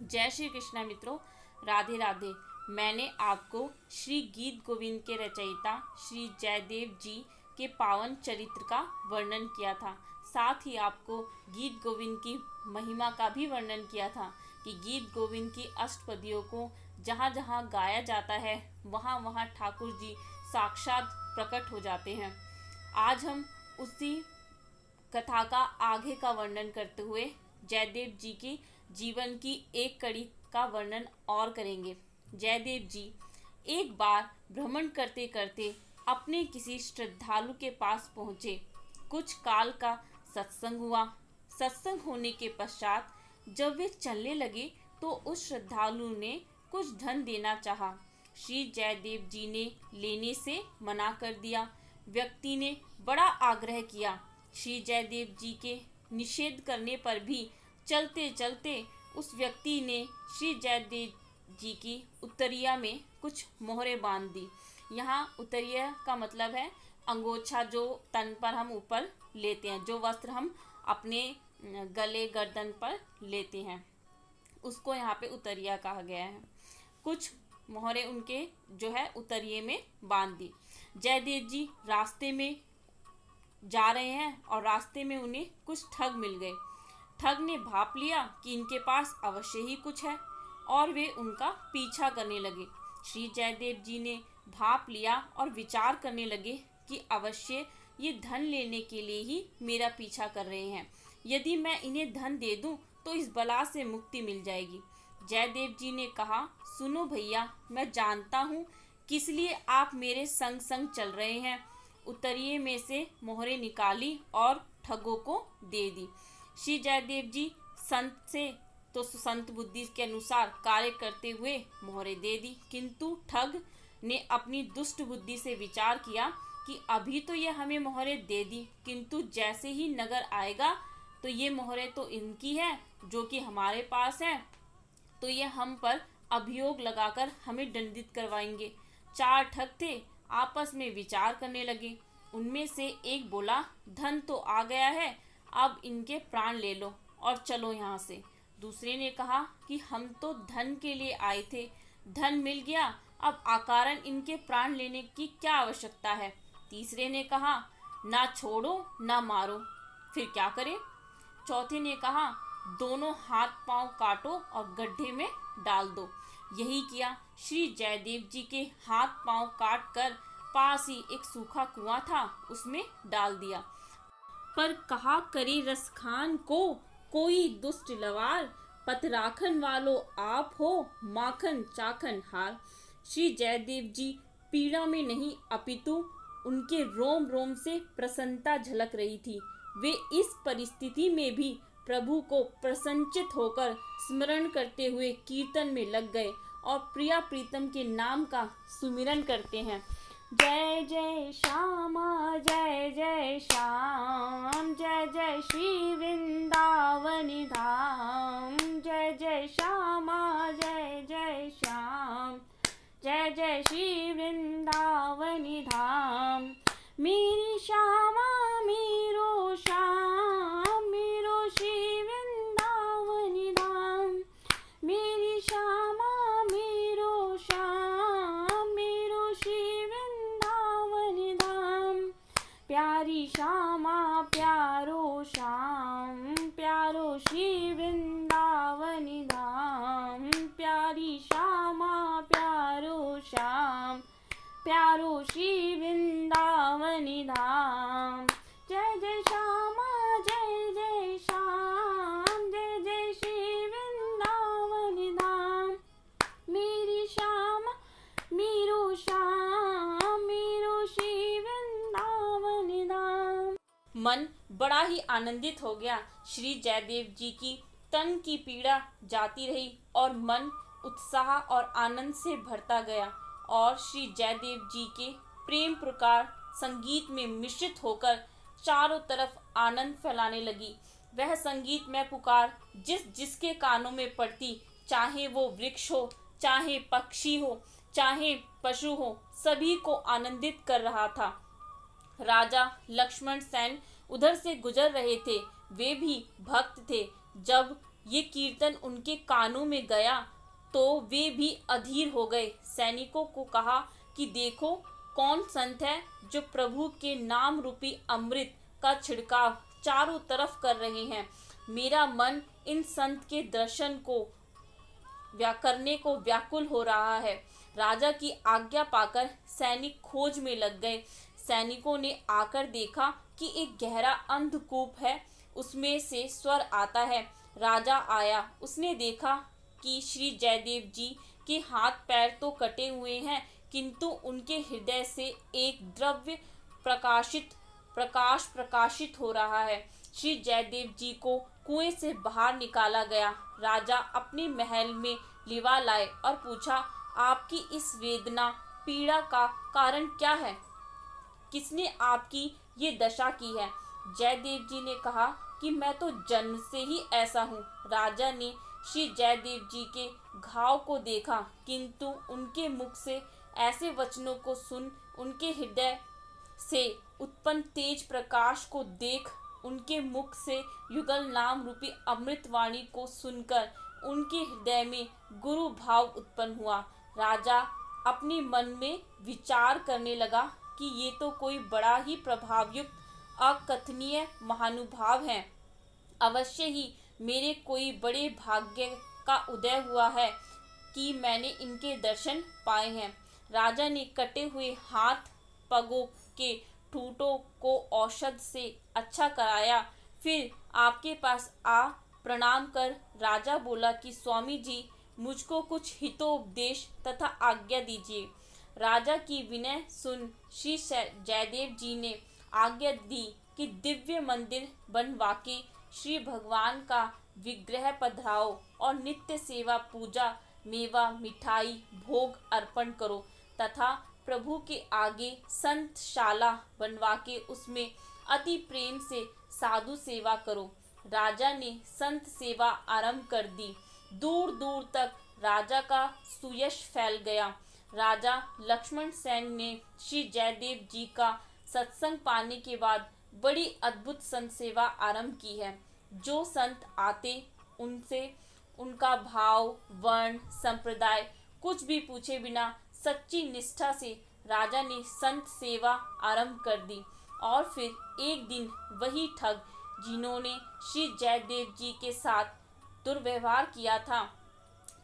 जय श्री कृष्णा मित्रों, राधे राधे। मैंने आपको श्री गीत गोविंद के रचयिता श्री जयदेव जी के पावन चरित्र का वर्णन किया था। साथ ही आपको गीत गोविंद की महिमा का भी वर्णन किया था कि गीत गोविंद की अष्टपदियों को जहाँ जहाँ गाया जाता है वहाँ वहाँ ठाकुर जी साक्षात प्रकट हो जाते हैं। आज हम उसी कथा का आगे का वर्णन करते हुए जयदेव जी की जीवन की एक कड़ी का वर्णन और करेंगे। जयदेव जी एक बार भ्रमण करते करते अपने किसी श्रद्धालु के पास पहुँचे। कुछ काल का सत्संग हुआ। सत्संग होने के पश्चात जब वे चलने लगे तो उस श्रद्धालु ने कुछ धन देना चाहा। श्री जयदेव जी ने लेने से मना कर दिया। व्यक्ति ने बड़ा आग्रह किया। श्री जयदेव जी के निषेध करने पर भी चलते चलते उस व्यक्ति ने श्री जयदेव जी की उत्तरिया में कुछ मोहरें बांध दी। यहाँ उत्तरिया का मतलब है अंगोछा, जो तन पर हम ऊपर लेते हैं, जो वस्त्र हम अपने गले गर्दन पर लेते हैं, उसको यहाँ पे उत्तरिया कहा गया है। कुछ मोहरें उनके जो है उत्तरिये में बांध दी। जयदेव जी रास्ते में जा रहे हैं और रास्ते में उन्हें कुछ ठग मिल गए। ठग ने भाप लिया कि इनके पास अवश्य ही कुछ है और वे उनका पीछा करने लगे। श्री जयदेव जी ने भाप लिया और विचार करने लगे कि अवश्य ये धन लेने के लिए ही मेरा पीछा कर रहे हैं। यदि मैं इन्हें धन दे दूं तो इस बला से मुक्ति मिल जाएगी। जयदेव जी ने कहा, सुनो भैया, मैं जानता हूँ किस लिए आप मेरे संग संग चल रहे हैं। उत्तरिये में से मोहरें निकाली और ठगों को दे दी। श्री जयदेव जी संत से तो संत बुद्धि के अनुसार कार्य करते हुए मोहरें दे दी, किंतु ठग ने अपनी दुष्ट बुद्धि से विचार किया कि अभी तो ये हमें मोहरें दे दी, किंतु जैसे ही नगर आएगा तो ये मोहरें तो इनकी है जो कि हमारे पास है, तो ये हम पर अभियोग लगाकर हमें दंडित करवाएंगे। चार ठग थे, आपस में विचार करने लगे। उनमें से एक बोला, धन तो आ गया है, अब इनके प्राण ले लो और चलो यहाँ से। दूसरे ने कहा कि हम तो धन के लिए आए थे, धन मिल गया, अब अकारण इनके प्राण लेने की क्या आवश्यकता है। तीसरे ने कहा, ना छोड़ो ना मारो, फिर क्या करें। चौथे ने कहा, दोनों हाथ पांव काटो और गड्ढे में डाल दो। यही किया। श्री जयदेव जी के हाथ पांव काट कर पास ही एक सूखा कुआं था, उसमें डाल दिया। पर कहा करे रसखान को कोई दुष्ट लवार, पतराखन वालो आप हो माखन चाखन हार। श्री जयदेव जी पीड़ा में नहीं अपितु उनके रोम रोम से प्रसन्नता झलक रही थी। वे इस परिस्थिति में भी प्रभु को प्रसन्नचित होकर स्मरण करते हुए कीर्तन में लग गए और प्रिया प्रीतम के नाम का सुमिरन करते हैं। जय जय श्यामा जय जय श्याम, जय जय श्री वृंदावनी धाम। जय जय श्यामा जय जय श्याम, जय जय श्री वृंदावनी धाम। मेरी श्यामा मेरो श्याम, मेरो श्री वृंदावनी धाम। मेरी श्यामा मेरो श्याम, मेरो श्री वृंदावनी धाम। प्यारी श्यामा प्यारो श्याम, प्यारो श्री वृंदावनी धाम। प्यारी श्यामा प्यारो श्याम, प्यारो श्री वृंदावनी धाम। जय जय श्यामा जय जय श्याम, जय जय श्री वृंदावनी धाम। मेरी श्यामा मेरो श्याम, मेरो श्री वृंदावनी धाम। मन बड़ा ही आनंदित हो गया। श्री जयदेव जी की तन की पीड़ा जाती रही और मन उत्साह और आनंद से भरता गया और श्री जयदेव जी के प्रेम प्रकार संगीत में मिश्रित होकर चारों तरफ आनंद फैलाने लगी। वह संगीत में पुकार जिस जिसके कानों में पड़ती, चाहे वो वृक्ष हो, चाहे पक्षी हो, चाहे पशु हो, सभी को आनंदित कर रहा था। राजा लक्ष्मण सेन उधर से गुजर रहे थे। वे भी भक्त थे। जब ये कीर्तन उनके कानों में गया तो वे भी अधीर हो गए। सैनिकों को कहा कि देखो कौन संत है जो प्रभु के नाम रूपी अमृत का छिड़काव चारों तरफ कर रहे हैं। मेरा मन इन संत के दर्शन को करने को व्याकुल हो रहा है। राजा की आज्ञा पाकर सैनिक खोज में लग गए। सैनिकों ने आकर देखा कि एक गहरा अंधकूप है, उसमें से स्वर आता है। राजा आया, उसने देखा कि श्री जयदेव जी के हाथ पैर तो कटे हुए हैं, किंतु उनके हृदय से एक द्रव्य प्रकाशित हो रहा है। श्री जयदेव जी को कुएं से बाहर निकाला गया। राजा अपने महल में लिवा लाए और पूछा, आपकी इस वेदना पीड़ा का कारण क्या है? किसने आपकी ये दशा की है? जयदेव जी ने कहा कि मैं तो जन्म से ही ऐसा हूँ। राजा ने श्री जयदेव जी के घाव को देखा, किंतु उनके मुख से ऐसे वचनों को सुन, उनके हृदय से उत्पन्न तेज प्रकाश को देख, उनके मुख से युगल नाम रूपी अमृतवाणी को सुनकर उनके हृदय में गुरु भाव उत्पन्न हुआ। राजा अपने मन में विचार करने लगा कि ये तो कोई बड़ा ही प्रभावयुक्त अकथनीय महानुभाव हैं। अवश्य ही मेरे कोई बड़े भाग्य का उदय हुआ है कि मैंने इनके दर्शन पाए हैं। राजा ने कटे हुए हाथ पगों के ठूठों को औषध से अच्छा कराया। फिर आपके पास आ प्रणाम कर राजा बोला कि स्वामी जी, मुझको कुछ हितोपदेश तथा आज्ञा दीजिए। राजा की विनय सुन श्री जयदेव जी ने आज्ञा दी कि दिव्य मंदिर बनवा के श्री भगवान का विग्रह पधराओ और नित्य सेवा पूजा मेवा मिठाई भोग अर्पण करो तथा प्रभु के आगे संतशाला बनवा के उसमें अति प्रेम से साधु सेवा करो। राजा ने संत सेवा आरंभ कर दी। दूर दूर तक राजा का सुयश फैल गया। राजा लक्ष्मण सेन ने श्री जयदेव जी का सत्संग पाने के बाद बड़ी अद्भुत संत सेवा आरंभ की है। जो संत आते उनसे उनका भाव वर्ण संप्रदाय कुछ भी पूछे बिना सच्ची निष्ठा से राजा ने संत सेवा आरंभ कर दी। और फिर एक दिन वही ठग जिन्होंने श्री जयदेव जी के साथ दुर्व्यवहार किया था,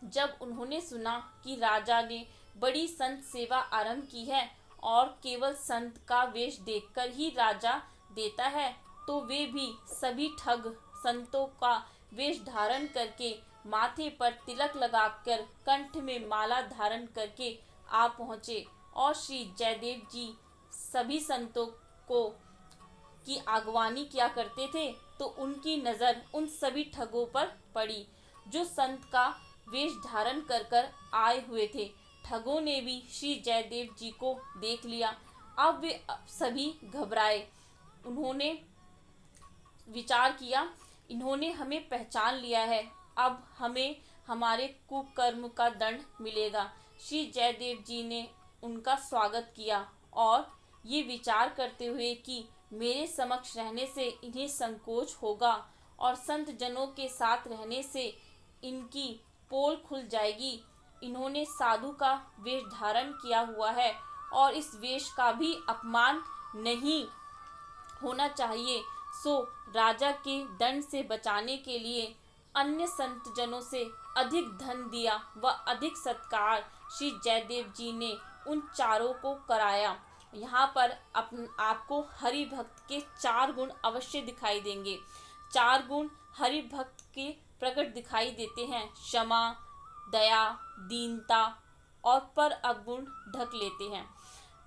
जब उन्होंने सुना कि राजा ने बड़ी संत सेवा आरंभ की है और केवल संत का वेश देखकर ही राजा देता है, तो वे भी सभी ठग संतों का वेश धारण करके माथे पर तिलक लगाकर कंठ में माला धारण करके आ पहुँचे और श्री जयदेव जी सभी संतों को की अगवानी किया करते थे। तो उनकी नज़र उन सभी ठगों पर पड़ी जो संत का वेश धारण कर आए हुए थे। ठगों ने भी श्री जयदेव जी को देख लिया। अब वे सभी घबराए। उन्होंने विचार किया, इन्होंने हमें पहचान लिया है, अब हमें हमारे कुकर्म का दंड मिलेगा। श्री जयदेव जी ने उनका स्वागत किया और ये विचार करते हुए कि मेरे समक्ष रहने से इन्हें संकोच होगा और संत जनों के साथ रहने से इनकी पोल खुल जाएगी। इन्होंने साधु का वेश धारण किया हुआ है और इस वेश का भी अपमान नहीं होना चाहिए। सो राजा के दंड से बचाने के लिए अन्य संत जनों से अधिक धन दिया व अधिक सत्कार श्री जयदेव जी ने उन चारों को कराया। यहाँ पर आपको हरि भक्त के 4 गुण अवश्य दिखाई देंगे। 4 गुण हरि भक्त के प्रकट दिखाई देते हैं। क्षमा, दया, दीनता और पर अवगुण ढक लेते हैं।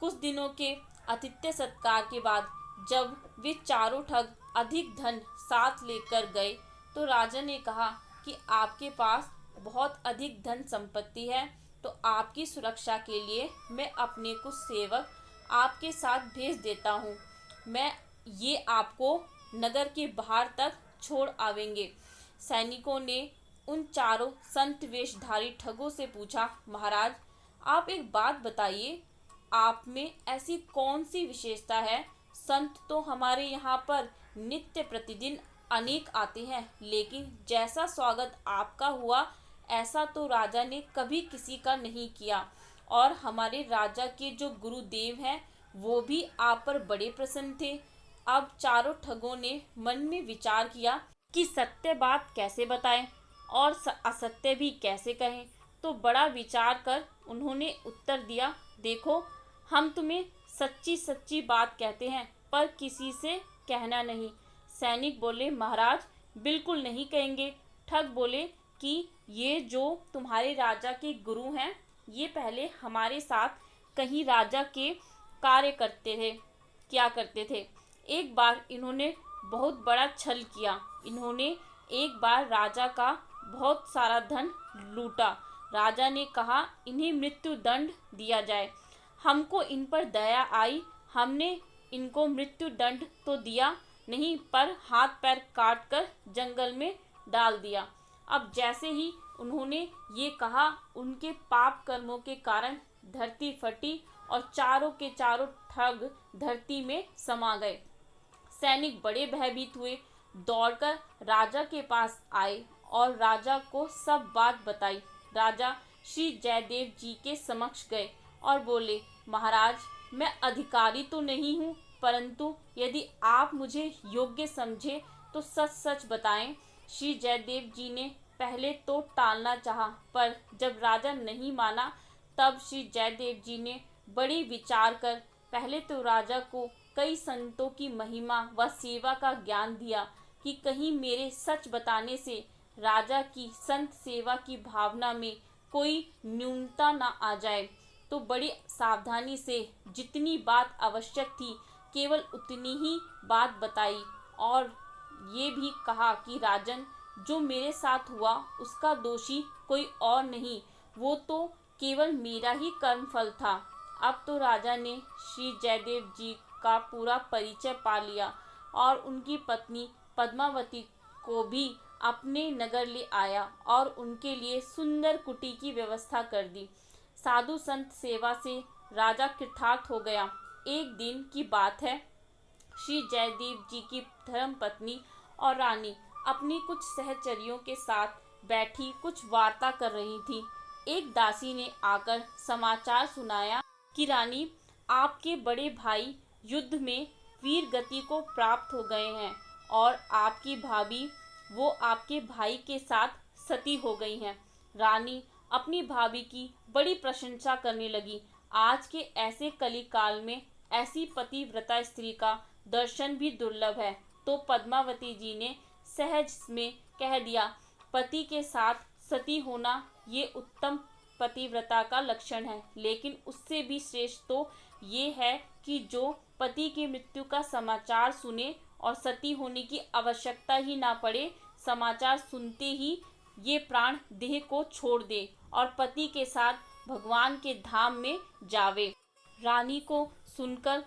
कुछ दिनों के आतिथ्य सत्कार के बाद जब वे चारों ठग अधिक धन साथ लेकर गए तो राजा ने कहा कि आपके पास बहुत अधिक धन संपत्ति है, तो आपकी सुरक्षा के लिए मैं अपने कुछ सेवक आपके साथ भेज देता हूँ। मैं ये आपको नगर के बाहर तक छोड़ आवेंगे। सैनिकों ने उन चारों संत वेशधारी ठगों से पूछा, महाराज आप एक बात बताइए, आप में ऐसी कौन सी विशेषता है? संत तो हमारे यहाँ पर नित्य प्रतिदिन अनेक आते हैं, लेकिन जैसा स्वागत आपका हुआ ऐसा तो राजा ने कभी किसी का नहीं किया। और हमारे राजा के जो गुरुदेव हैं वो भी आप पर बड़े प्रसन्न थे। अब चारों ठगों ने मन में विचार किया कि सत्य बात कैसे बताएं और असत्य भी कैसे कहें। तो बड़ा विचार कर उन्होंने उत्तर दिया, देखो, हम तुम्हें सच्ची सच्ची बात कहते हैं, पर किसी से कहना नहीं। सैनिक बोले, महाराज बिल्कुल नहीं कहेंगे। ठग बोले कि ये जो तुम्हारे राजा के गुरु हैं ये पहले हमारे साथ कहीं राजा के कार्य क्या करते थे। एक बार इन्होंने बहुत बड़ा छल किया। इन्होंने एक बार राजा का बहुत सारा धन लूटा। राजा ने कहा इन्हें मृत्यु दंड दिया जाए। हमको इन पर दया आई। हमने इनको मृत्यु दंड तो दिया नहीं, पर हाथ पैर काट कर जंगल में डाल दिया। अब जैसे ही उन्होंने ये कहा, उनके पाप कर्मों के कारण धरती फटी और चारों के चारों ठग धरती में समा गए। सैनिक बड़े भयभीत हुए, दौड़कर राजा के पास आए और राजा को सब बात बताई। राजा श्री जयदेव जी के समक्ष गए और बोले, महाराज मैं अधिकारी तो नहीं हूँ, परंतु यदि आप मुझे योग्य समझे तो सच सच बताएं। श्री जयदेव जी ने पहले तो टालना चाहा, पर जब राजा नहीं माना तब श्री जयदेव जी ने बड़ी विचार कर पहले तो राजा को कई संतों की महिमा व सेवा का ज्ञान दिया कि कहीं मेरे सच बताने से राजा की संत सेवा की भावना में कोई न्यूनता न आ जाए। तो बड़ी सावधानी से जितनी बात आवश्यक थी केवल उतनी ही बात बताई और ये भी कहा कि राजन, जो मेरे साथ हुआ उसका दोषी कोई और नहीं, वो तो केवल मेरा ही कर्मफल था। अब तो राजा ने श्री जयदेव जी का पूरा परिचय पा लिया और उनकी पत्नी पद्मावती को भी अपने नगर ले आया और उनके लिए सुंदर कुटी की व्यवस्था कर दी। साधु संत सेवा से राजा कृतार्थ हो गया। एक दिन की बात है, श्री जयदेव जी की धर्म पत्नी और रानी अपनी कुछ सहचरियों के साथ बैठी कुछ वार्ता कर रही थी। एक दासी ने आकर समाचार सुनाया कि रानी, आपके बड़े भाई युद्ध में वीर गति को प्राप्त हो गए हैं और आपकी भाभी वो आपके भाई के साथ सती हो गई हैं। रानी अपनी भाभी की बड़ी प्रशंसा करने लगी। आज के ऐसे कलिकाल में ऐसी पतिव्रता स्त्री का दर्शन भी दुर्लभ है। तो पद्मावती जी ने सहज में कह दिया, पति के साथ सती होना ये उत्तम पतिव्रता का लक्षण है, लेकिन उससे भी श्रेष्ठ तो ये है कि जो पति की मृत्यु का समाचार सुने और सती होने की आवश्यकता ही ना पड़े, समाचार सुनते ही ये प्राण देह को छोड़ दे और पति के साथ भगवान के धाम में जावे। रानी को सुनकर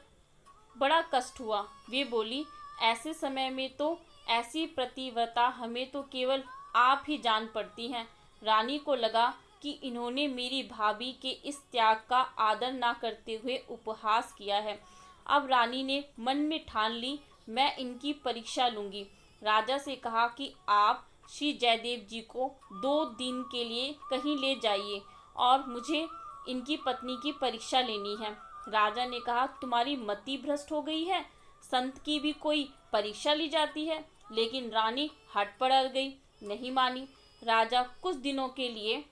बड़ा कष्ट हुआ। वे बोली, ऐसे समय में तो ऐसी प्रतिव्रता हमें तो केवल आप ही जान पड़ती हैं। रानी को लगा कि इन्होंने मेरी भाभी के इस त्याग का आदर ना करते हुए उपहास किया है। अब रानी ने मन में ठान ली, मैं इनकी परीक्षा लूंगी। राजा से कहा कि आप श्री जयदेव जी को 2 दिन के लिए कहीं ले जाइए और मुझे इनकी पत्नी की परीक्षा लेनी है। राजा ने कहा, तुम्हारी मति भ्रष्ट हो गई है, संत की भी कोई परीक्षा ली जाती है। लेकिन रानी हट पड़ गई, नहीं मानी। राजा कुछ दिनों के लिए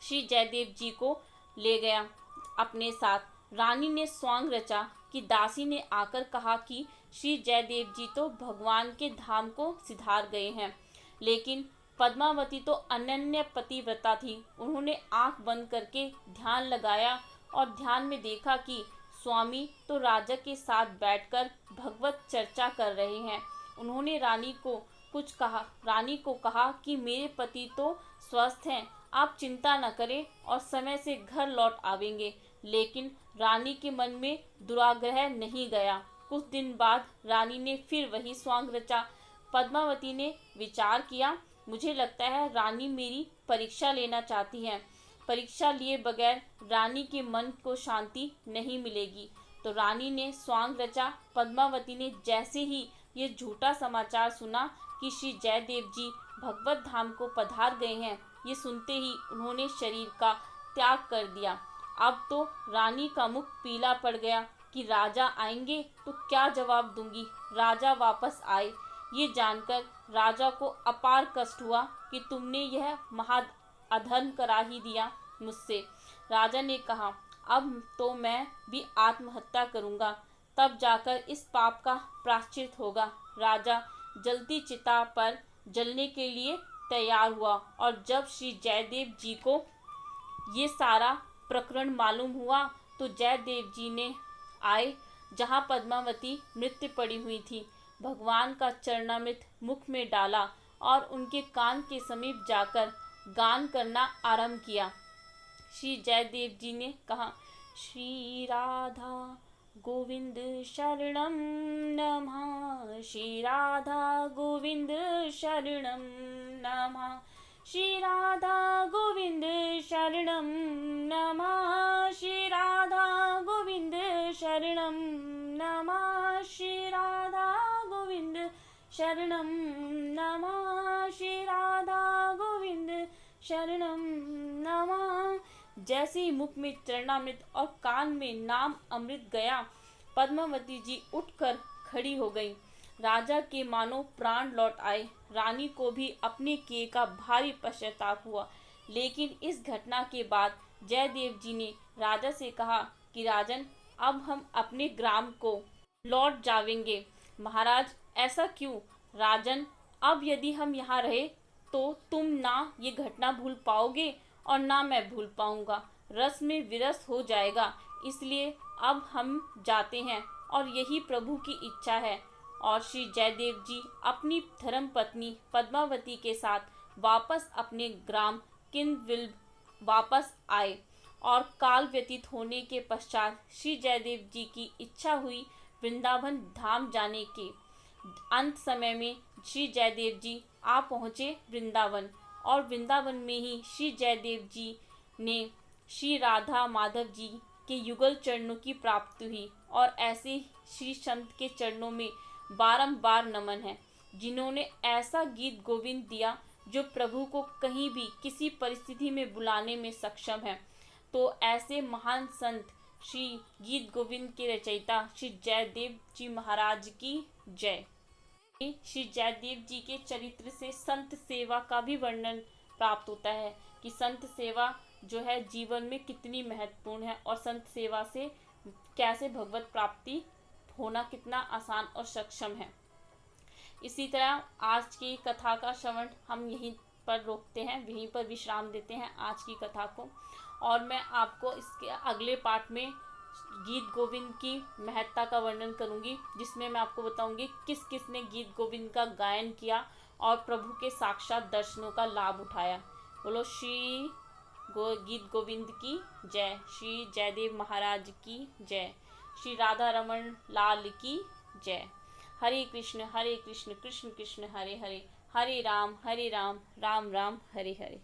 श्री जयदेव जी को ले गया अपने साथ। रानी ने स्वांग रचा कि दासी ने आकर कहा कि श्री जयदेव जी तो भगवान के धाम को सिधार गए हैं, लेकिन पद्मावती तो अनन्य पतिव्रता थी। उन्होंने आंख बंद करके ध्यान लगाया और ध्यान में देखा कि स्वामी तो राजा के साथ बैठकर भगवत चर्चा कर रहे हैं। उन्होंने रानी को कहा कि मेरे पति तो स्वस्थ हैं, आप चिंता न करें और समय से घर लौट आवेंगे। लेकिन रानी के मन में दुराग्रह नहीं गया। कुछ दिन बाद रानी ने फिर वही स्वांग रचा। पद्मावती ने विचार किया, मुझे लगता है रानी मेरी परीक्षा लेना चाहती हैं। परीक्षा लिए बगैर रानी के मन को शांति नहीं मिलेगी। तो रानी ने स्वांग रचा। पद्मावती ने जैसे ही ये झूठा समाचार सुना, कि श्री जयदेव जी भगवत धाम को पधार गए हैं, ये सुनते ही उन्होंने शरीर का त्याग कर दिया। अब तो रानी का मुख पीला पड़ गया कि राजा आएंगे तो क्या जवाब दूंगी। राजा वापस आए। ये जानकर राजा को अपार कष्ट हुआ कि तुमने यह महा अधर्म करा ही दिया मुझसे। राजा ने कहा, अब तो मैं भी आत्महत्या करूंगा, तब जाकर इस पाप का प्रायश्चित होगा। राजा जलती चिता पर जलने के लिए तैयार हुआ और जब श्री जयदेव जी को ये सारा प्रकरण मालूम हुआ तो जयदेव जी ने आए जहाँ पद्मावती मृत्यु पड़ी हुई थी, भगवान का चरणामृत मुख में डाला और उनके कान के समीप जाकर गान करना आरंभ किया। श्री जयदेव जी ने कहा, श्री राधा गोविंद शरणं नमः, श्री राधा गोविंद शरणं नमः, श्री राधा गोविंद शरणं नमः, श्री राधा गोविंद शरणं नमः, श्री राधा गोविंद शरणं नमः, श्री राधा गोविंद शरणं नमः। जैसे ही मुख में चरणामृत और कान में नाम अमृत गया, पद्मावती जी उठकर खड़ी हो गई। राजा के मानो प्राण लौट आए। रानी को भी अपने किए का भारी पश्चाताप हुआ। लेकिन इस घटना के बाद जयदेव जी ने राजा से कहा कि राजन, अब हम अपने ग्राम को लौट जावेंगे। महाराज, ऐसा क्यों? राजन, अब यदि हम यहाँ रहे तो तुम ना ये घटना भूल पाओगे और ना मैं भूल पाऊंगा। रस में विरस हो जाएगा। इसलिए अब हम जाते हैं और यही प्रभु की इच्छा है। और श्री जयदेव जी अपनी धर्म पत्नी पद्मावती के साथ वापस अपने ग्राम किन्नविल वापस आए और काल व्यतीत होने के पश्चात श्री जयदेव जी की इच्छा हुई वृंदावन धाम जाने की। अंत समय में श्री जयदेव जी आ पहुँचे वृंदावन और वृंदावन में ही श्री जयदेव जी ने श्री राधा माधव जी के युगल चरणों की प्राप्ति हुई। और ऐसे श्री संत के चरणों में बारंबार नमन है, जिन्होंने ऐसा गीत गोविंद दिया जो प्रभु को कहीं भी किसी परिस्थिति में बुलाने में सक्षम है। तो ऐसे महान संत श्री गीत गोविंद के रचयिता श्री जयदेव जी महाराज की जय। श्री जयदेव जी के चरित्र से संत सेवा का भी वर्णन प्राप्त होता है कि संत सेवा जो है जीवन में कितनी महत्वपूर्ण है और संत सेवा से कैसे भगवत प्राप्ति होना कितना आसान और सक्षम है। इसी तरह आज की कथा का श्रवण हम यहीं पर रोकते हैं, यहीं पर विश्राम देते हैं आज की कथा को। और मैं आपको इसके अगले पार्ट में गीत गोविंद की महत्ता का वर्णन करूंगी, जिसमें मैं आपको बताऊंगी किस किस ने गीत गोविंद का गायन किया और प्रभु के साक्षात दर्शनों का लाभ उठाया। बोलो श्री गीत गोविंद की जय, श्री जयदेव महाराज की जय, श्री राधा रमन लाल की जय। हरे कृष्ण कृष्ण कृष्ण हरे हरे, हरे राम राम राम हरे हरे।